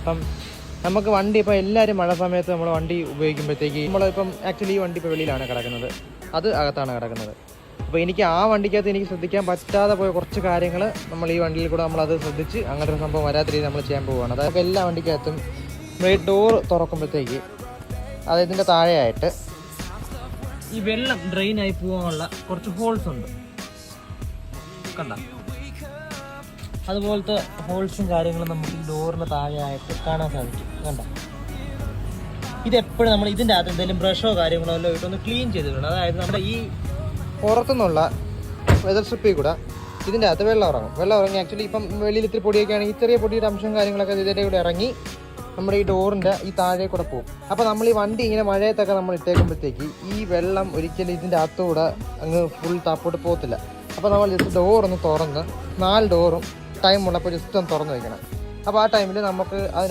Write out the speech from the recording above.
അപ്പം നമുക്ക് വണ്ടി ഇപ്പോൾ എല്ലാവരും മഴ സമയത്ത് നമ്മൾ വണ്ടി ഉപയോഗിക്കുമ്പോഴത്തേക്ക് നമ്മളിപ്പം ആക്ച്വലി ഈ വണ്ടി ഇപ്പോൾ വെളിയിലാണ് കിടക്കുന്നത്, അത് അകത്താണ് കിടക്കുന്നത്. അപ്പോൾ എനിക്ക് ആ വണ്ടിക്കകത്ത് എനിക്ക് ശ്രദ്ധിക്കാൻ പറ്റാതെ പോയ കുറച്ച് കാര്യങ്ങൾ നമ്മൾ ഈ വണ്ടിയിൽ കൂടെ നമ്മളത് ശ്രദ്ധിച്ച് അങ്ങനത്തെ ഒരു സംഭവം വരാത്ത രീതിയിൽ നമ്മൾ ചെയ്യാൻ പോവുകയാണ്. അതായത് എല്ലാ വണ്ടിക്കകത്തും നമ്മൾ ഈ ഡോർ തുറക്കുമ്പോഴത്തേക്ക് അതായത് ഇതിൻ്റെ താഴെയായിട്ട് ഈ വെള്ളം ഡ്രെയിനായി പോകാനുള്ള കുറച്ച് ഹോൾസ് ഉണ്ട്, കണ്ട. അതുപോലത്തെ ഹോൾസും കാര്യങ്ങളും നമുക്ക് ഈ ഡോറിൻ്റെ താഴെയായിട്ട് കാണാൻ സാധിക്കും, കണ്ട. ഇതെപ്പോഴും നമ്മൾ ഇതിൻ്റെ അകത്ത് എന്തെങ്കിലും ബ്രഷോ കാര്യങ്ങളോ എല്ലാം ഇട്ടൊന്ന് ക്ലീൻ ചെയ്തിട്ടുണ്ട്. അതായത് നമ്മുടെ ഈ പുറത്തുനിന്നുള്ള വെതർ സ്ട്രിപ്പിൽ കൂടെ ഇതിൻ്റെ അകത്ത് വെള്ളം ഇറങ്ങി ആക്ച്വലി ഇപ്പം വെളിയിൽ ഇത്തിരി പൊടിയൊക്കെ ആണെങ്കിൽ ചെറിയ പൊടിയുടെ അംശം കാര്യങ്ങളൊക്കെ ഇതിൻ്റെ കൂടെ ഇറങ്ങി നമ്മുടെ ഈ ഡോറിൻ്റെ ഈ താഴെ കൂടെ പോകും. അപ്പോൾ നമ്മൾ ഈ വണ്ടി ഇങ്ങനെ മഴയത്തൊക്കെ നമ്മൾ ഇട്ടേക്കുമ്പോഴത്തേക്ക് ഈ വെള്ളം ഒരിക്കലും ഇതിൻ്റെ അകത്തൂടെ അങ്ങ് ഫുൾ താപ്പോട്ട് പോകത്തില്ല. അപ്പോൾ നമ്മൾ ജസ്റ്റ് ഡോറൊന്ന് തുറന്ന് 4 ഡോറും ടൈം ഉള്ളപ്പോൾ ജസ്റ്റ് ഒന്ന് തുറന്ന് വയ്ക്കണം. അപ്പോൾ ആ ടൈമിൽ നമുക്ക് അതിന്